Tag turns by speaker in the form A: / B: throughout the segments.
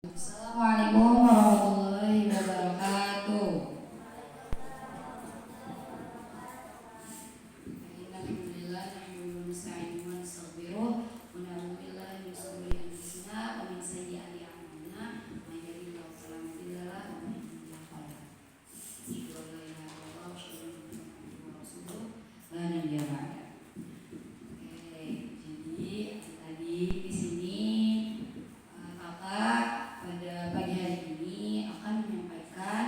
A: Assalamualaikum warahmatullahi wabarakatuh. Alhamdulillah nahmaduhu wa nasta'inuhu wa nastaghfiruh wa na'udzu billahi min shururi anfusina wa min sayyiati a'malina may yahdihillahu fala mudilla lahu wa may yudlil fala hadiya lahu. La ilaha illallah wa asyhadu anna Muhammadan rasulullah la nabiyya ba'da. Jadi tadi di sini kakak pada pagi hari ini akan menyampaikan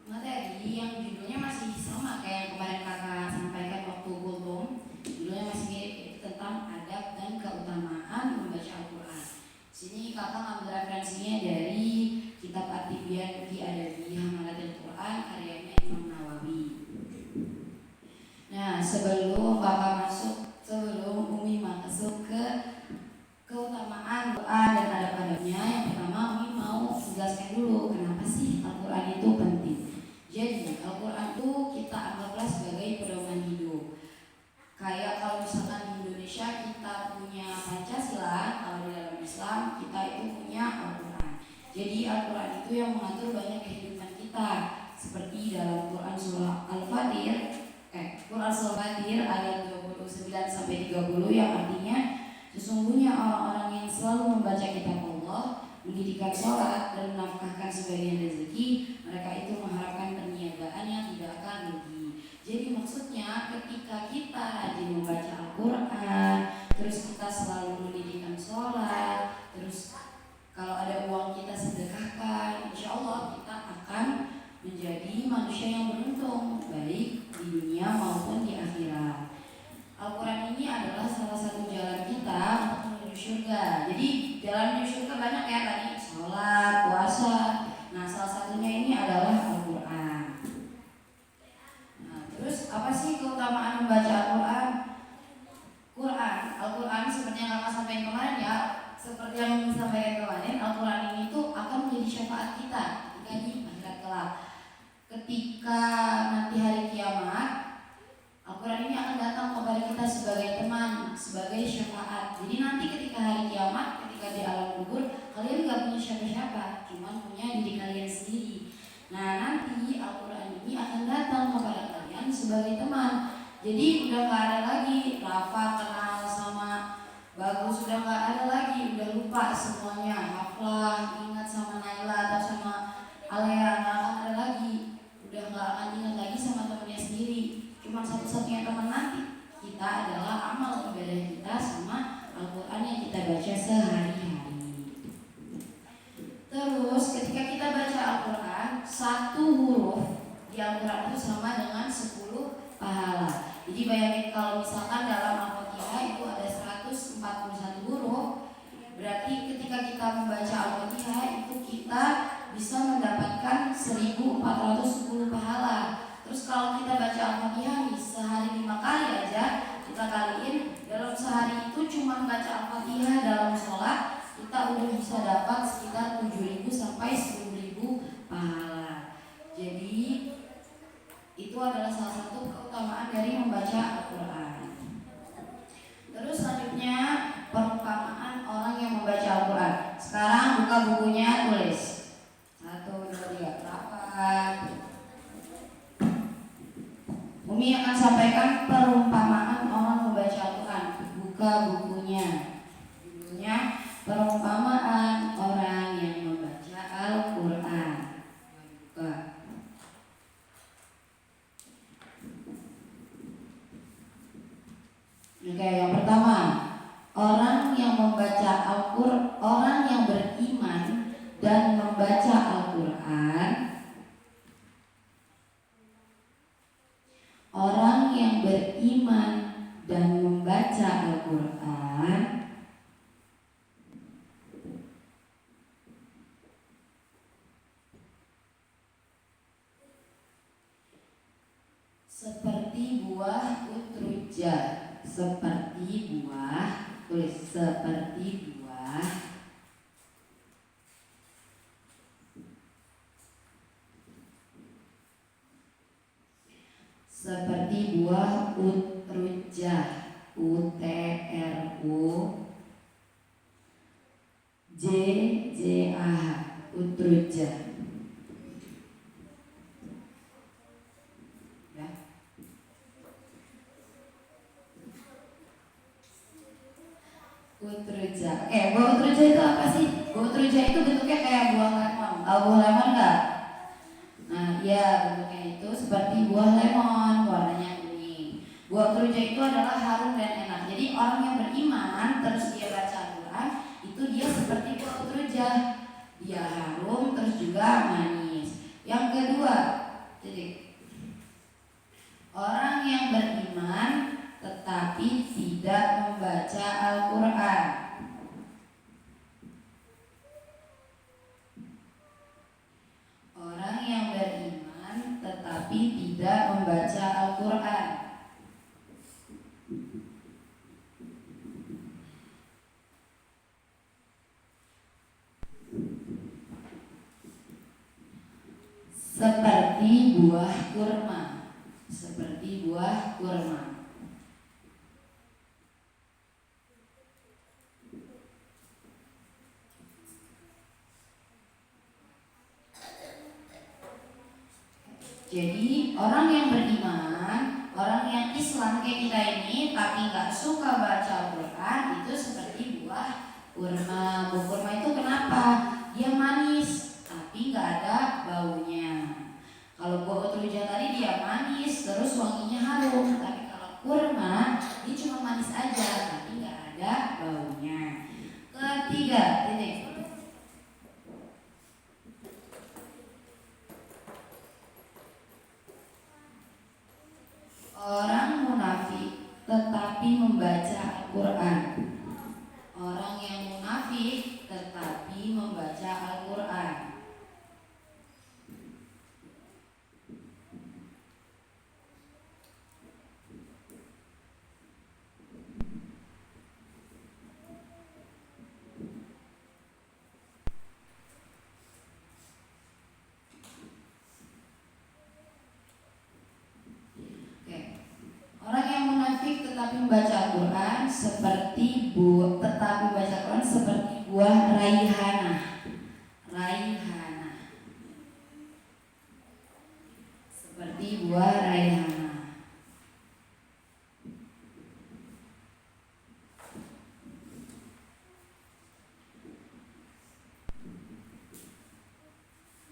A: materi yang judulnya masih sama kayak yang kemarin kakak sampaikan waktu kultum. Judulnya masih mirip, yaitu tentang adab dan keutamaan membaca Al-Quran. Sini kakak ngambil referensinya dari kitab At-Tibyan fi Adabi Hamalatil Quran karyanya Imam Nawawi. Nah, sebelum Umi masuk ke keutamaan Quran dan adab-adabnya, yang pertama Umi mau jelaskan dulu kenapa sih Al-Quran itu penting. Jadi Al-Quran itu kita anggaplah sebagai pedoman hidup. Kayak kalau misalkan di Indonesia kita punya Pancasila, kalau di dalam Islam kita itu punya Al-Quran. Jadi Al-Quran itu yang mengatur banyak kehidupan kita, seperti dalam Quran surah Quran surah Fatir ayat 29-30 yang artinya sesungguhnya orang-orang yang selalu membaca kitab Allah, mendirikan sholat dan menafkahkan sebagian rezeki, mereka itu mengharapkan perniagaan yang tidak akan rugi. Jadi maksudnya ketika kita rajin membaca Al-Quran, terus kita selalu mendirikan sholat, terus kalau ada uang kita sedekahkan, insya Allah kita akan menjadi manusia yang beruntung, baik di dunia maupun di akhirat. Al-Quran ini adalah salah satu jalan kita untuk menuju surga. Jadi jalan menuju surga banyak ya tadi, sholat, puasa. Nah, salah satunya ini adalah Al-Quran. Nah, terus apa sih keutamaan membaca Al-Quran? Al-Quran seperti yang kakak sampaikan kemarin ya, seperti yang disampaikan kemarin, Al-Quran ini tuh akan menjadi syafaat kita ketika di akhirat kelak. Ketika nanti hari kiamat, Al-Quran ini akan datang kepada kita sebagai teman, sebagai syafaat. Jadi nanti ketika hari kiamat, ketika di alam kubur, kalian gak punya siapa-siapa, cuma punya diri kalian sendiri. Nah, nanti Al-Quran ini akan datang kepada kalian sebagai teman. Jadi udah gak ada lagi Rafa kenal sama Bagus, udah gak ada lagi, udah lupa semuanya. Haflah, ingat sama Naila atau sama Alea, gak akan ada lagi. Udah gak akan ingat lagi sama temannya sendiri. Cuma satu-satunya teman nanti kita adalah amal ibadah kita sama Al-Quran yang kita baca sehari-hari. Terus ketika kita baca Al-Quran, satu huruf di Al-Quran itu sama dengan 10 pahala. Jadi bayangin kalau misalkan dalam Al-Fatihah itu ada 141 huruf, berarti ketika kita membaca Al-Fatihah itu kita bisa mendapatkan 1410 pahala. Terus kalau kita baca Al-Fatihah sehari 5 kali aja, kita kaliin dalam sehari itu cuma baca Al-Fatihah dalam sholat, kita udah bisa dapat sekitar 7.000 sampai 10.000 pahala. Jadi itu adalah salah satu keutamaan dari membaca Al-Quran. Terus selanjutnya perumpamaan orang yang membaca Al-Quran. Sekarang buka bukunya, tulis 1, 2, 3, rapat. Umi akan sampaikan perumpamaan orang membaca Al-Quran. Buka bukunya. Judulnya perumpamaan orang yang membaca Al-Quran. Buka. Oke, yang pertama, orang yang membaca Al-Quran, orang yang beriman dan membaca Al-Quran. Orang yang beriman dan membaca Al-Quran seperti buah utrujah, seperti buah, tulis seperti buah seperti buah utrujah, UTRU Utruja. Ya. Utruja. Buah utruja itu apa sih? Buah utruja itu bentuknya kayak buah lemon. Tahu buah lemon nggak? Nah, ya bentuknya itu seperti buah lemon, warnanya kuning. Buah utruja itu adalah harum dan enak. Jadi orang yang beriman terus dia baca Al-Quran, itu dia seperti buah utruja. Dia harum terus juga manis. Yang kedua, jadi orang yang beriman tetapi tidak membaca Al-Quran. Orang yang beriman tetapi tidak membaca Al-Quran. Seperti buah kurma. Seperti buah kurma. Jadi orang yang beriman, orang yang Islam kayak kita ini, tapi nggak suka baca Al-Quran, itu seperti buah kurma. Buah kurma itu kenapa? Dia manis, tapi nggak ada baunya. Kalau buah utruja tadi dia manis, terus wanginya harum. Tapi kalau kurma, dia cuma manis aja, tapi nggak ada baunya. Ketiga, titik. Orang munafik tetapi membaca Al-Quran. Orang yang munafik tetapi membaca Al-Quran. Orang yang munafik tetapi membaca Al-Quran seperti tetapi membaca Al-Quran seperti buah raihanah. Raihanah. Seperti buah raihanah.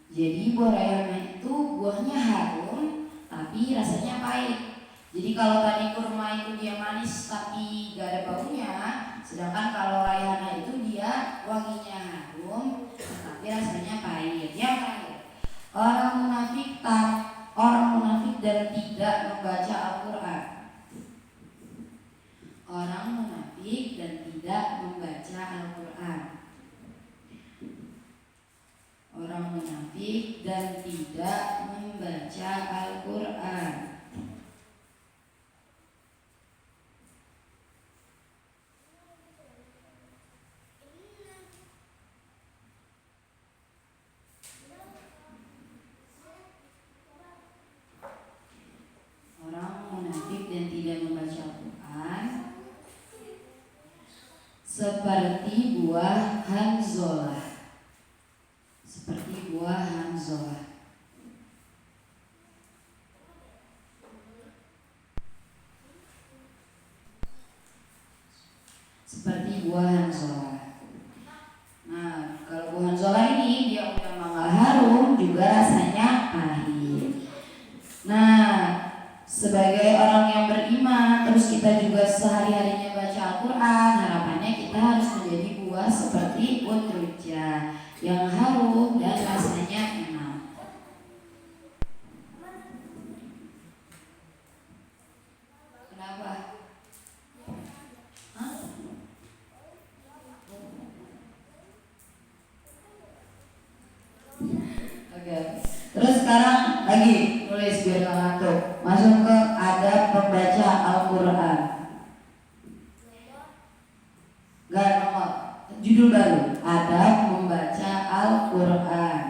A: Jadi buah raihanah itu buahnya harum tapi rasanya pahit. Jadi kalau tadi kurma itu dia manis tapi gak ada baunya, sedangkan kalau raihanah itu dia wanginya harum tapi rasanya pahit. Yang terakhir, orang munafik dan tidak membaca Al-Quran. Orang munafik dan tidak membaca Al-Quran. Orang munafik dan tidak membaca Al-Quran. Seperti buah hanzolah. Seperti buah hanzolah. Seperti buah hanzolah. Nah, kalau buah hanzolah ini dia udah mangga harum, juga rasanya pahit. Nah, sebagai orang yang beriman, terus kita juga sehari-harinya baca Al-Quran, harapannya kita harus menjadi buah seperti utruja yang harum dan rasanya enak. Kenapa? Hah? Oke. Terus sekarang lagi tulis biar nggak ngantuk. Masuk ke adab membaca Al-Quran. Gak nomor. Judul baru. Adab membaca Al-Quran.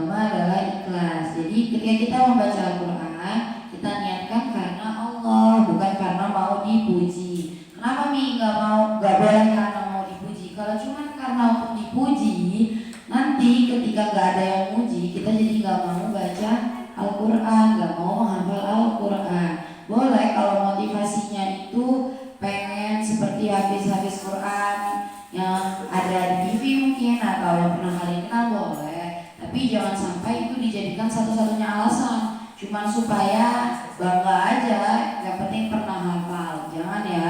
A: pertama adalah ikhlas. Jadi ketika kita membaca Al-Quran, kita niatkan karena Allah, bukan karena mau dipuji. Kenapa nggak boleh karena mau dipuji? Kalau cuma karena untuk dipuji, nanti ketika nggak ada yang muji, kita jadi nggak mau baca Al-Quran, nggak mau menghafal Al-Quran. Boleh kalau motivasinya itu pengen seperti habis Quran yang ada di TV mungkin, atau yang pernah kalian kenal, boleh. Tapi jangan sampai itu dijadikan satu-satunya alasan, cuman supaya bangga aja, yang penting pernah hafal. Jangan ya,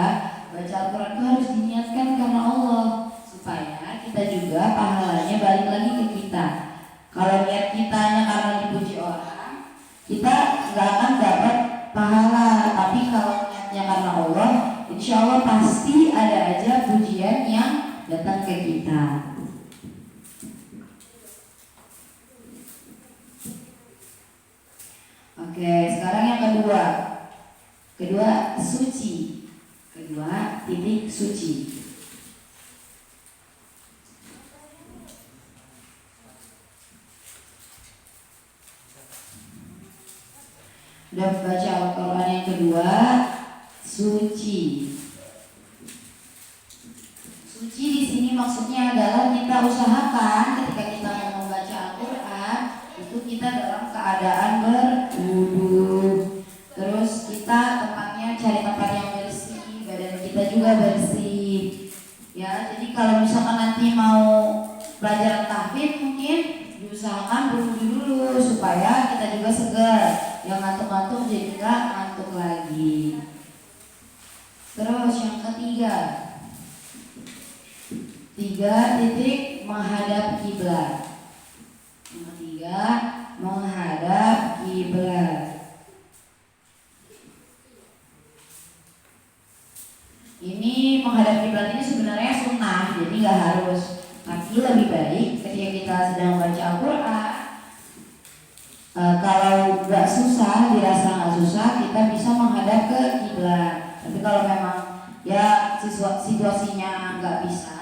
A: baca Al-Quran itu harus diniatkan karena Allah, supaya kita juga pahalanya balik lagi ke kita. Kalau niat kitanya karena dipuji orang, kita nggak akan dapat pahala. Tapi kalau niatnya karena Allah, insya Allah pasti ada aja pujian yang datang ke kita. Oke, sekarang yang kedua suci. Kedua titik suci. Udah baca Al-Quran yang kedua, suci. Suci di sini maksudnya adalah kita usahakan ketika kita mau membaca Al-Quran itu kita dalam keadaan berwudu. Terus kita tempatnya cari tempat yang bersih, badan kita juga bersih. Ya, jadi kalau misalkan nanti mau pelajaran tahfidz mungkin diusahakan berwudu dulu supaya kita juga segar. Yang ngantuk-ngantuk jadi nggak ngantuk lagi. Terus yang tiga titik menghadap kiblat. Yang ketiga menghadap kiblat. Ini menghadap kiblat ini sebenarnya sunnah, jadi nggak harus. Tapi lebih baik ketika kita sedang baca Al-Quran, kalau nggak susah, dirasa nggak susah, kita bisa menghadap ke kiblat. Tapi kalau memang ya situasinya nggak bisa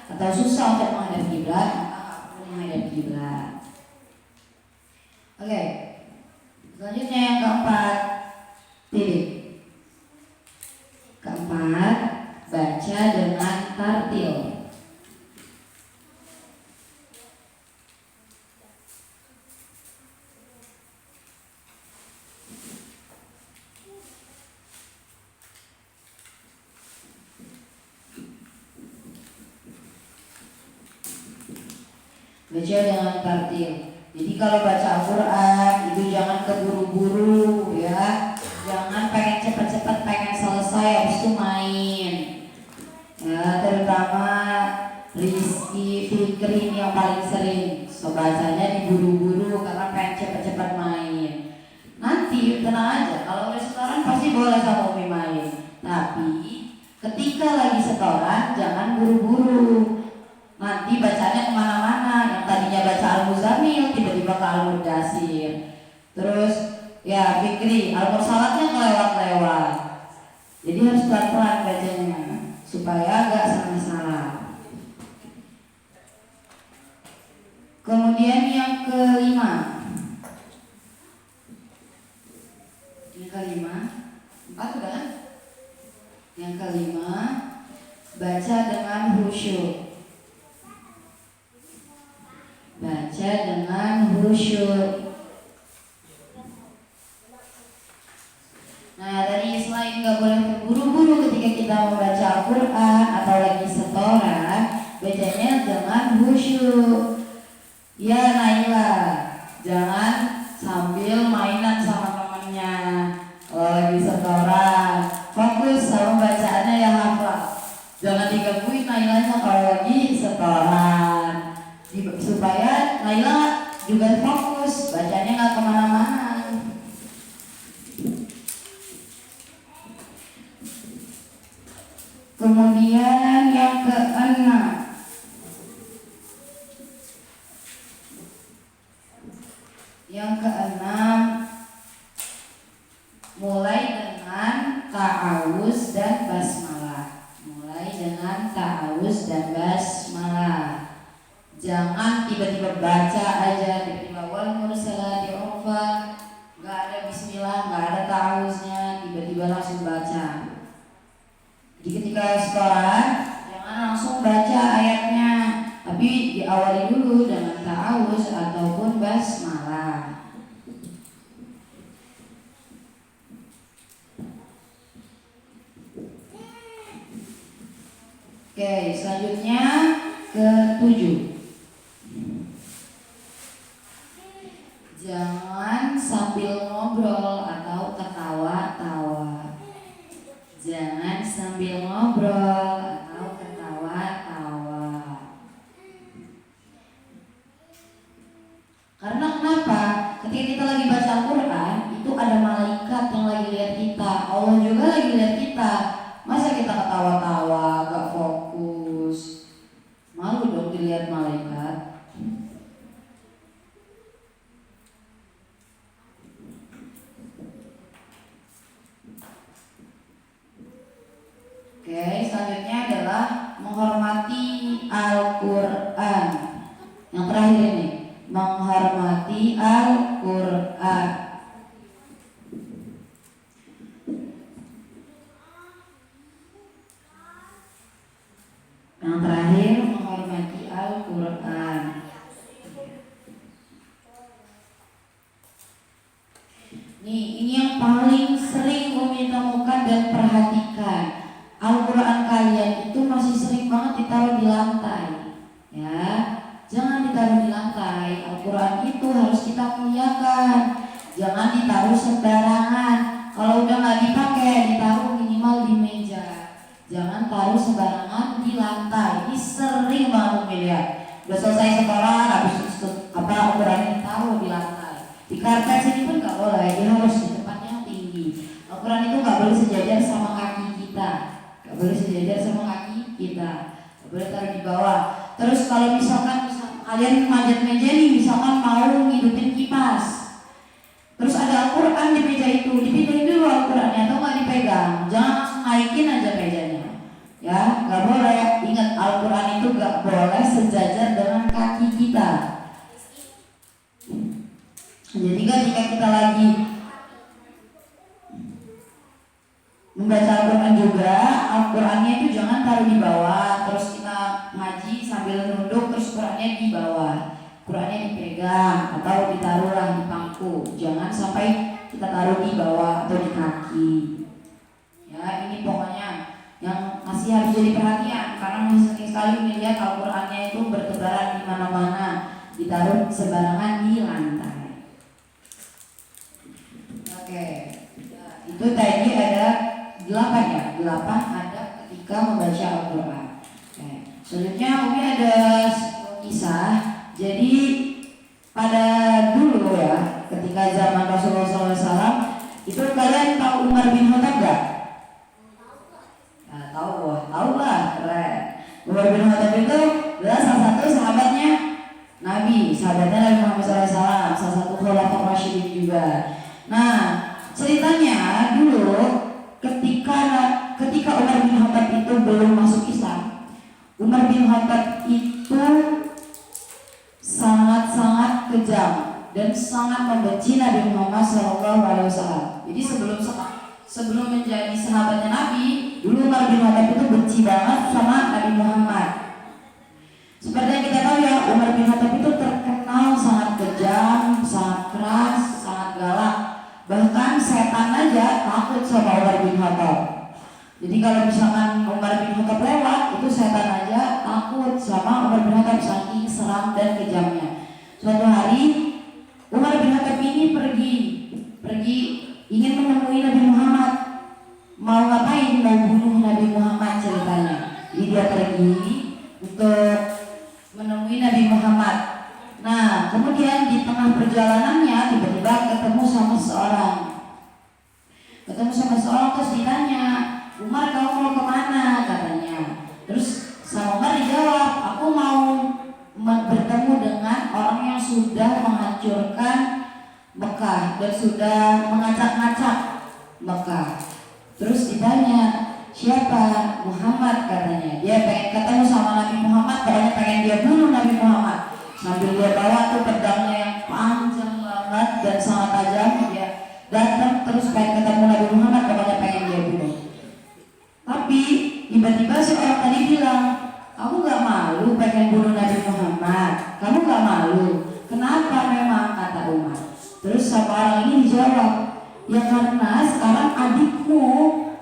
A: atau susah untuk menghadap kiblat, maka nggak perlu menghadap kiblat. Oke, selanjutnya yang keempat titik. Keempat, baca dengan tartil. Baca dengan tartil. Jadi kalau baca Al-Quran itu jangan keburu-buru ya. Jangan pengen cepat-cepat, pengen selesai habis itu main. Ya, terutama Rizky, Fikri ini yang paling sering. So bacanya diburu-buru karena pengen cepat-cepat main. Nanti tenang aja, kalau restoran pasti boleh sama Umi main. Tapi ketika lagi setoran jangan buru-buru. Nanti bacanya kemana-mana. Yang tadinya baca Al-Muzammil tiba-tiba ke Al-Mudaththir. Terus ya Fikri, Al-Mursalatnya kelewat-lewat. Jadi harus pelan-pelan bacanya supaya gak salah-salah. Kemudian yang kelima, empat udah kan? Yang kelima, baca dengan khusyuk. Baca dengan khusyuk. Nah, tadi selain nggak boleh terburu-buru ketika kita membaca Al-Quran atau lagi setoran, bacanya dengan khusyuk. Ya Naila, jangan sambil mainan sama temennya. Kalau lagi setoran, fokus sama bacaannya ya hafal. Jangan digangguin Nailanya kalau lagi setoran, supaya Naila juga fokus, bacanya nggak kemana-mana. Kemudian yang keenam, mulai dengan ta'awuz dan basmalah. Mulai dengan ta'awuz dan basmalah. Jangan tiba-tiba baca aja, tiba-tiba Oke, selanjutnya ke-7. Jangan sambil ngobrol atau ketawa-tawa. Jangan sambil ngobrol atau ketawa-tawa. Karena kenapa? Ketika kita lagi baca Al-Quran, itu ada malaikat yang lagi lihat kita. Allah juga lagi lihat kita. Masa kita ketawa-tawa, gak fokus? Malu dong dilihat malaikat. Oke, selanjutnya adalah menghormati Al-Quran. Yang terakhir ini, menghormati Al-Quran. Yang terakhir, menghormati Al-Quran. Nih, ini yang paling sering Umi temukan dan perhatikan. Al-Quran kalian itu masih sering banget ditaruh di lantai. Ya, jangan ditaruh di lantai. Al-Quran itu harus kita muliakan. Jangan ditaruh sembarangan. Kalau udah nggak dipakai, ditaruh minimal di meja. Jangan taruh sembarangan di lantai. Ini sering banget lihat. Udah selesai sekolah, habis itu Al-Quran ditaruh di lantai. Di karpet sini pun nggak boleh. Dia harus di tempat yang tinggi. Al-Quran itu nggak boleh sejajar sama kaki kita. Gak boleh sejajar sama kaki kita, gak boleh taruh di bawah. Terus kalau misalkan kalian manjat meja nih, misalkan mau ngidupin kipas, terus ada Al-Quran di meja itu, dipindahin dulu Al-Qurannya atau gak dipegang. Jangan langsung naikin aja mejanya. Ya, gak boleh. Ingat, Al-Quran itu gak boleh sejajar dengan kaki kita. Jadi ketika kita lagi membaca Al-Quran juga, Al-Qurannya itu jangan taruh di bawah. Terus kita ngaji sambil nunduk, terus Qurannya di bawah, Qurannya dipegang atau ditaruhlah di pangku. Jangan sampai kita taruh di bawah atau di kaki. Ya, ini pokoknya yang masih harus jadi perhatian, karena masih sering sekali melihat Al-Qurannya itu bertebaran di mana-mana, ditaruh sembarangan di lantai. Oke, itu tadi ada 8 ya, 8 ada ketika membaca Al-Quran. Selanjutnya Umi ada kisah. Jadi pada dulu ya, ketika zaman Rasulullah SAW, itu kalian tahu Umar bin Khattab gak? Nah, tahu lah, keren. Umar bin Khattab itu adalah salah satu sahabatnya Nabi, sahabatnya Nabi Muhammad SAW, salah satu khulafaur rasyidin juga. Nah, ceritanya dulu ketika Umar bin Khattab itu belum masuk Islam, Umar bin Khattab itu sangat-sangat kejam dan sangat membenci Nabi Muhammad SAW. Jadi sebelum menjadi sahabatnya Nabi, dulu Umar bin Khattab itu benci banget sama Nabi Muhammad. Seperti yang kita tahu ya, Umar bin Khattab itu terkenal sangat kejam, sangat keras, sangat galak. Bahkan setan aja takut sama Umar bin Khattab. Jadi kalau misalkan Umar bin Khattab lewat, itu setan aja takut sama Umar bin Khattab, saking seram dan kejamnya. Suatu hari Umar bin Khattab ini pergi ingin menemui Nabi Muhammad. Mau ngapain? Mau bunuh Nabi Muhammad ceritanya. Jadi dia pergi untuk menemui Nabi Muhammad. Nah, kemudian di tengah perjalanannya tiba-tiba ketemu sama seorang. Terus ditanya, Umar kamu mau kemana? Katanya. Terus sama Umar dijawab, aku mau bertemu dengan orang yang sudah menghancurkan Mekah dan sudah mengacak-ngacak Mekah. Terus ditanya, siapa? Muhammad katanya. Dia pengen ketemu sama Nabi Muhammad, pokoknya pengen dia bunuh Nabi Muhammad. Sambil dia bawa tuh pedangnya yang panjang banget dan sangat tajam, dia datang terus pengen ketemu Nabi Muhammad, pokoknya pengen dia bunuh. Tapi tiba-tiba si orang tadi bilang, kamu gak malu pengen bunuh Nabi Muhammad? Kamu gak malu? Kenapa memang? Kata Umar. Terus sama orang ini dijawab, ya karena sekarang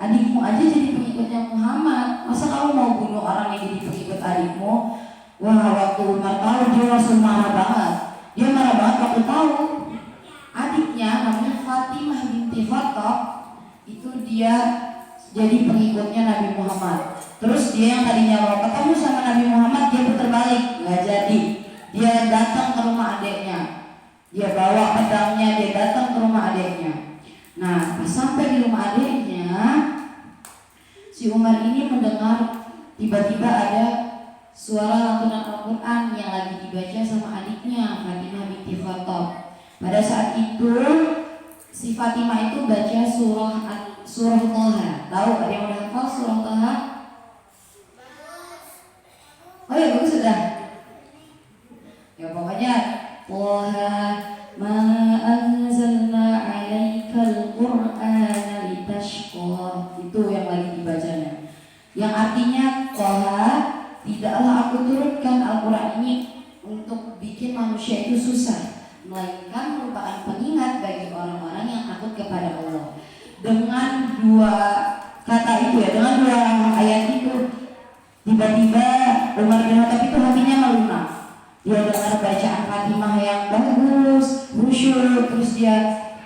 A: adikmu aja jadi pengikutnya Muhammad, masa kamu mau bunuh orang yang jadi pengikut adikmu? Wah, waktu Umar tahu dia langsung marah banget. Dia marah banget waktu tahu adiknya namanya Fatimah binti Khattab itu dia jadi pengikutnya Nabi Muhammad. Terus dia yang tadinya mau ketemu sama Nabi Muhammad, dia putar balik, nggak jadi. Dia datang ke rumah adiknya, dia bawa pedangnya, dia datang ke rumah adiknya. Nah, pas sampai di rumah adiknya, si Umar ini mendengar tiba-tiba ada suara lantunan Al-Quran yang lagi dibaca sama adiknya Fatimah binti Khattab. Pada saat itu si Fatimah itu baca surah Toha. Tahu ada yang udah hafal surah Toha? Oh ya, bagus sudah. Ya pokoknya Toha ma anzalna 'alaikal Qur'ana litashqa, itu yang lagi dibacanya. Yang artinya Toha, tidaklah aku turunkan Al-Quran ini untuk bikin manusia itu susah, melainkan merupakan pengingat bagi orang-orang yang takut kepada Allah. Dengan dua kata itu ya, dengan dua ayat itu, tiba-tiba Umar bin Khattab itu hatinya melunak. Dia dengar bacaan Fatimah yang bagus, khusyuk, terus dia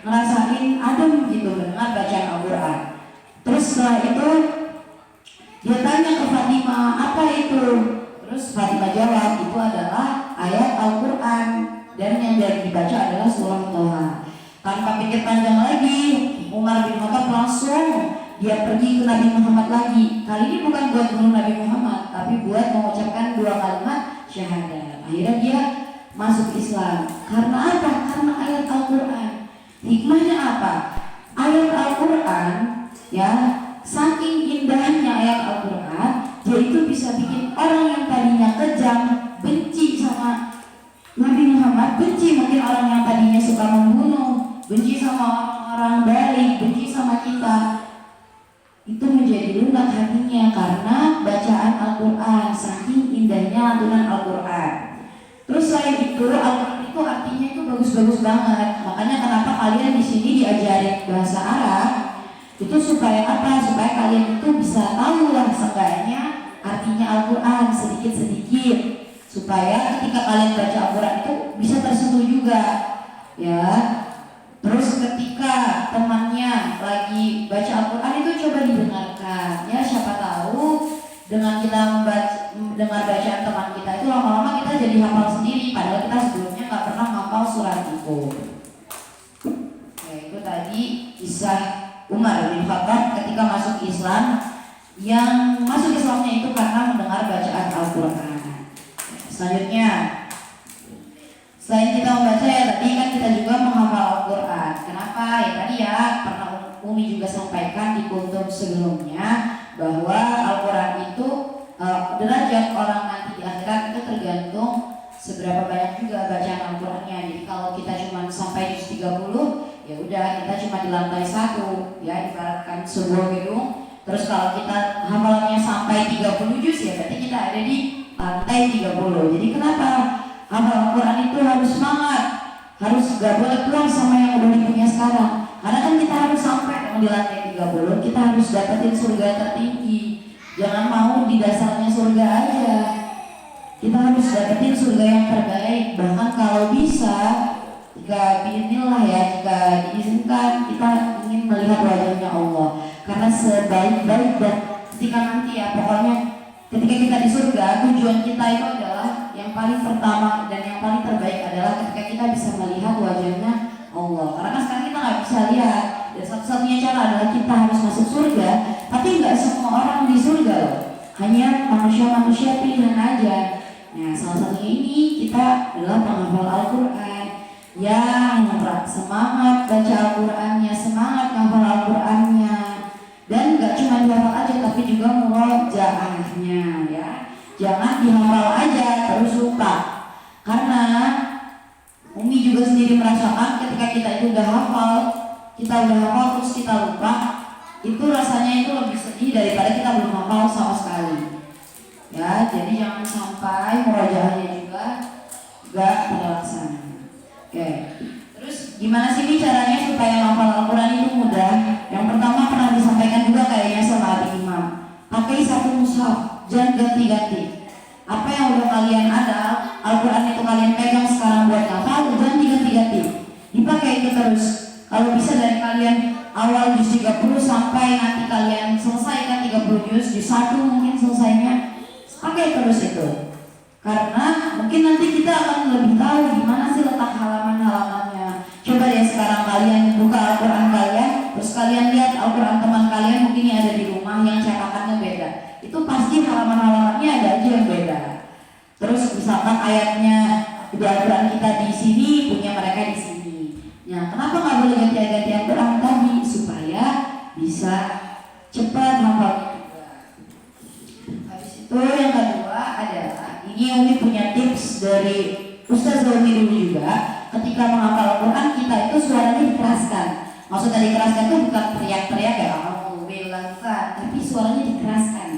A: ngerasain adem gitu dengar bacaan Al-Quran. Terus setelah itu dia tanya ke Fatimah, apa itu? Terus Fatimah jawab, itu adalah ayat Al-Quran dan yang dibaca adalah surah Toha. Tanpa pikir panjang lagi, Umar bin Khattab langsung dia pergi ke Nabi Muhammad lagi. Kali ini bukan buat bunuh Nabi Muhammad, tapi buat mengucapkan 2 kalimat syahadat. Akhirnya dia masuk Islam. Karena apa? Karena ayat Al-Quran. Hikmahnya apa? Ayat Al-Quran ya, saking indahnya ayat Al-Quran, dia itu bisa bikin orang yang tadinya kejam benci sama Nabi Muhammad, benci mungkin orang yang tadinya suka membunuh, benci sama orang-orang baik, benci sama kita, itu menjadi lunak hatinya karena bacaan Al-Quran, saking indahnya lantunan Al-Quran. Terus selain itu, Al-Quran itu artinya itu bagus-bagus banget. Makanya kenapa kalian di sini diajarin bahasa Arab, itu supaya apa? Supaya kalian itu bisa tahu lah seenggaknya artinya Al-Quran sedikit-sedikit, supaya ketika kalian baca Al-Quran itu bisa tersentuh juga ya. Terus ketika temannya lagi baca Al-Quran itu coba didengarkan ya, siapa tahu dengan kita dengar bacaan teman kita itu lama-lama kita jadi hafal sendiri, padahal kita sebelumnya nggak pernah hafal surat itu. Oke, itu tadi kisah Umar bin Khattab ketika masuk Islam. Yang masuk Islamnya itu karena mendengar bacaan Al-Quran. Selanjutnya, selain kita membaca ya tadi kan kita juga menghafal Al-Quran. Kenapa? Ya tadi ya pernah Umi juga sampaikan di kultum sebelumnya bahwa Al-Quran itu derajat orang nanti di akhirat itu tergantung seberapa banyak juga bacaan Al-Qurannya. Jadi kalau kita cuma sampai juz 30, ya udah kita cuma di lantai 1 ya, ibaratkan sebuah gedung. Terus kalau kita hafalannya sampai 30 juz ya berarti kita ada di lantai 30. Jadi kenapa hafal Al-Quran itu harus semangat, harus gak boleh pulang sama yang udah dipunya sekarang. Karena kan kita harus sampai di lantai 30, kita harus dapetin surga tertinggi. Jangan mau di dasarnya surga aja, kita harus dapetin surga yang terbaik. Bahkan kalau bisa, jika biiznillah ya, jika diizinkan, kita ingin melihat wajahnya Allah. Karena sebaik-baik dan ketika nanti ya, pokoknya ketika kita di surga, tujuan kita itu adalah yang paling pertama dan yang paling terbaik adalah ketika kita bisa melihat wajahnya Allah. Karena kan sekarang kita nggak bisa lihat, dan satu-satunya cara adalah kita harus masuk surga. Tapi nggak semua orang di surga loh, hanya manusia-manusia pilihan aja. Nah, salah satunya ini kita adalah penghafal Al-Quran yang semangat baca Al-Qurannya, semangat menghafal Al-Qurannya, dan gak cuma dihafal aja tapi juga murojaahnya ya. Jangan dihafal aja terus lupa. Karena Umi juga sendiri merasakan ketika kita itu udah hafal terus kita lupa, itu rasanya itu lebih sedih daripada kita belum hafal sama sekali. Ya, jadi jangan sampai murojaahnya juga gak terlaksana. Oke. Terus gimana sih nih caranya supaya menghafal Al-Quran itu mudah? Yang pertama pernah disampaikan juga kayaknya sama Abi Imam. Pakai satu mushaf, jangan ganti-ganti. Apa yang udah kalian ada, Al-Quran itu kalian pegang sekarang buat hafal, jangan diganti-ganti. Dipakai itu terus. Kalau bisa dari kalian awal juz 30 sampai nanti kalian selesaikan 30 juz, juz 1 mungkin selesainya, pakai terus itu. Karena mungkin nanti kita akan lebih tahu gimana sih letak halaman-halamannya. Coba deh sekarang kalian buka Al-Quran kalian, terus kalian lihat Al-Quran teman kalian mungkin yang ada di rumah yang cetakannya beda. Itu pasti halaman-halamannya ada aja yang beda. Terus misalkan ayatnya di Al-Quran kita di sini, punya mereka di sini. Nah, kenapa nggak boleh ganti-ganti Al-Quran tadi? Supaya bisa cepat hafal. Habis itu yang kedua adalah, ini Umi punya tips dari Ustaz Umi dulu juga. Ketika menghafal Al-Quran kita itu suaranya dikeraskan. Maksudnya dikeraskan itu bukan teriak-teriak ya Alhamdulillah, tapi suaranya dikeraskan.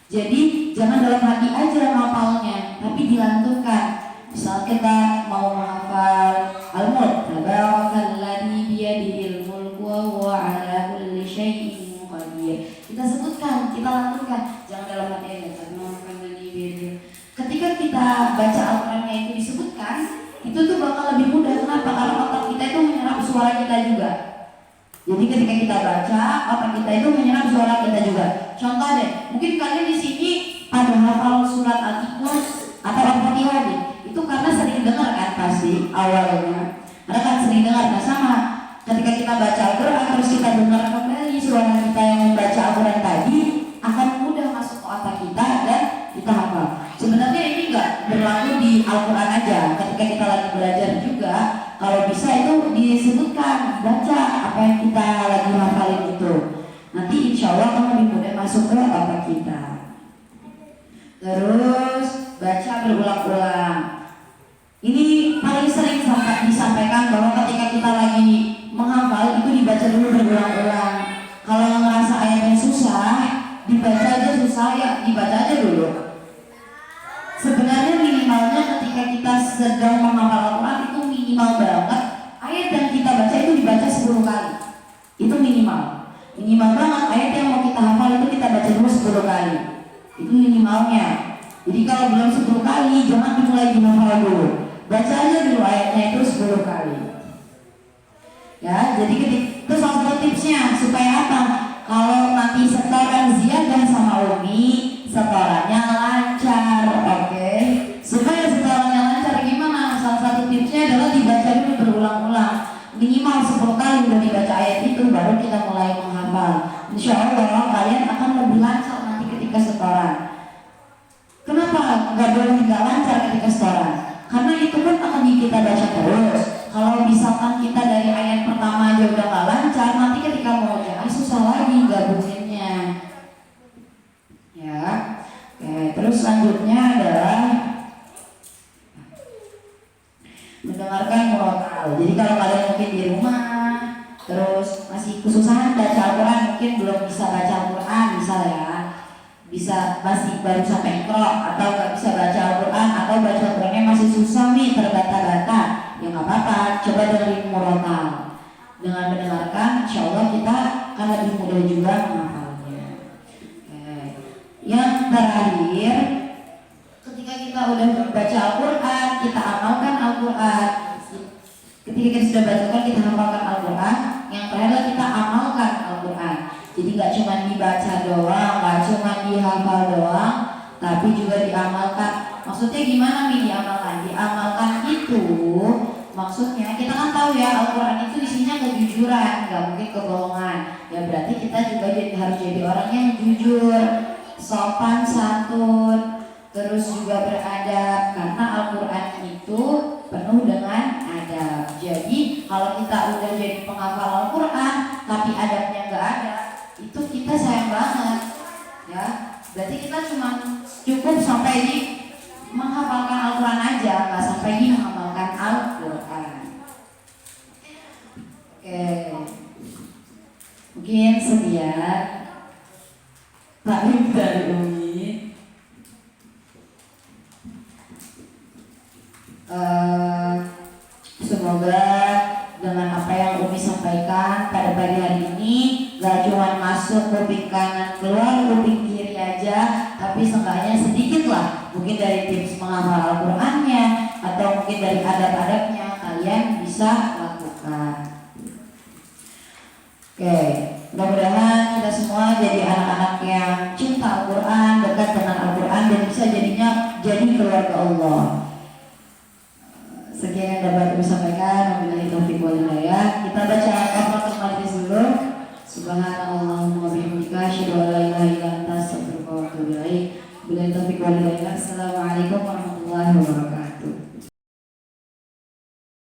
A: Jadi jangan dalam hati aja menghafalnya, tapi dilantunkan. Misal kita mau menghafal Al-Mulk, Tabarakalladzi biyadihil mulku wa huwa ala kulli syai'in qadir. Kita sebutkan, kita lantunkan, jangan dalam hati aja. Tabarakalladzi biyadihil. Ketika kita baca Al-Qur'annya itu disebutkan, itu tuh bakal lebih mudah. Kenapa? Karena otak kita itu menyerap suara kita juga. Jadi ketika kita baca, otak kita itu menyerap suara kita juga. Contoh deh, mungkin kalian di sini pada hafal surat Al-Ikhlas atau Al-Fatihah deh. Itu karena sering dengar kan pasti awalnya. Karena kan sering dengar. Nah sama, ketika kita baca Al-Quran terus kita dengar kembali suara kita yang membaca Al-Quran tadi, akan mudah masuk ke otak kita dan kita hafal. Sebenarnya ini enggak berlaku di Al-Quran aja. Ketika kita lagi belajar juga, kalau bisa itu disebutkan, baca apa yang kita lagi hafalin itu. Nanti insya Allah akan lebih mudah masuk ke otak kita. Terus baca berulang-ulang. Ini paling sering disampaikan bahwa ketika kita lagi menghafal itu dibaca dulu berulang-ulang. Kalau yang ngerasa ayatnya susah, dibaca aja susah ya dibaca aja dulu. Sebenarnya minimalnya ketika kita sedang menghafal Al-Quran itu minimal banget ayat yang kita baca itu dibaca 10 kali. Itu minimal. Minimal banget ayat yang mau kita hafal itu kita baca dulu 10 kali. Itu minimalnya. Jadi kalau belum 10 kali jangan dimulai dihafal dulu. Baca aja dulu ayatnya itu 10 kali. Ya, jadi itu salah satu tipsnya supaya apa? Kalau nanti setoran ziyadah sama Umi, setorannya lancar, oke? Supaya setorannya lancar gimana? Salah satu tipsnya adalah dibaca dulu berulang-ulang. Minimal 10 kali udah dibaca ayat itu baru kita mulai menghafal. Insya Allah kalian akan lebih lancar nanti ketika setoran. Kenapa nggak boleh nggak lancar ketika setoran? Karena itu pun akan kita baca terus. Kalau misalkan kita dari ayat pertama aja udah nggak lancar, nanti ketika mau ujian susah lagi gabunginnya. Ya, oke. Terus selanjutnya adalah mendengarkan murotal. Jadi kalau kalian mungkin di rumah, terus masih kesusahan baca Al-Quran, mungkin belum bisa baca Al-Quran, misalnya bisa masih baru sampai Iqra atau nggak bisa baca Al-Quran atau baca Al-Qurannya masih susah nih terbata-bata, ya nggak apa-apa, coba dengerin murotal. Dengan mendengarkan, insya Allah kita akan lebih mudah juga menghafalnya. Yang terakhir, ketika kita udah baca Al-Quran, kita amalkan Al-Quran. Ketika kita sudah bacakan, kita hafalkan Al-Quran. Yang terakhir kita amalkan Al-Quran. Jadi nggak cuma dibaca doang, nggak cuma dihafal doang, tapi juga diamalkan. Maksudnya gimana nih diamalkan? Diamalkan itu maksudnya kita kan tahu ya Al-Quran itu isinya kejujuran, nggak mungkin kebohongan. Ya berarti kita juga harus jadi orang yang jujur, sopan santun, terus juga beradab. Karena Al-Quran itu penuh dengan adab. Jadi kalau kita udah jadi penghafal Al-Quran tapi adabnya nggak ada, itu kita sayang banget ya. Berarti kita cuma cukup sampai di menghafalkan Al-Quran aja, nggak sampai di menghafalkan Al-Quran. Oke, mungkin sekian taklim dari Umi. Semoga dengan
B: masuk kuping kanan, keluar kuping kiri aja, tapi seenggaknya sedikit lah, mungkin dari tips menghafal Al-Qur'annya atau mungkin dari adab-adabnya kalian bisa lakukan. Oke, mudah-mudahan kita semua jadi anak-anak yang cinta Al-Quran, dekat dengan Al-Quran, dan bisa jadi keluarga Allah. Sekian yang dapat kami sampaikan. Wabillahi taufiq wal hidayah. Kita baca kafaratul majlis dulu. Subhanallahumma wa bihamdika asyhadu an la ilaha illa anta astaghfiruka wa atubu ilaik. Wabillahi taufiq wal hidayah. Assalamualaikum warahmatullahi wabarakatuh.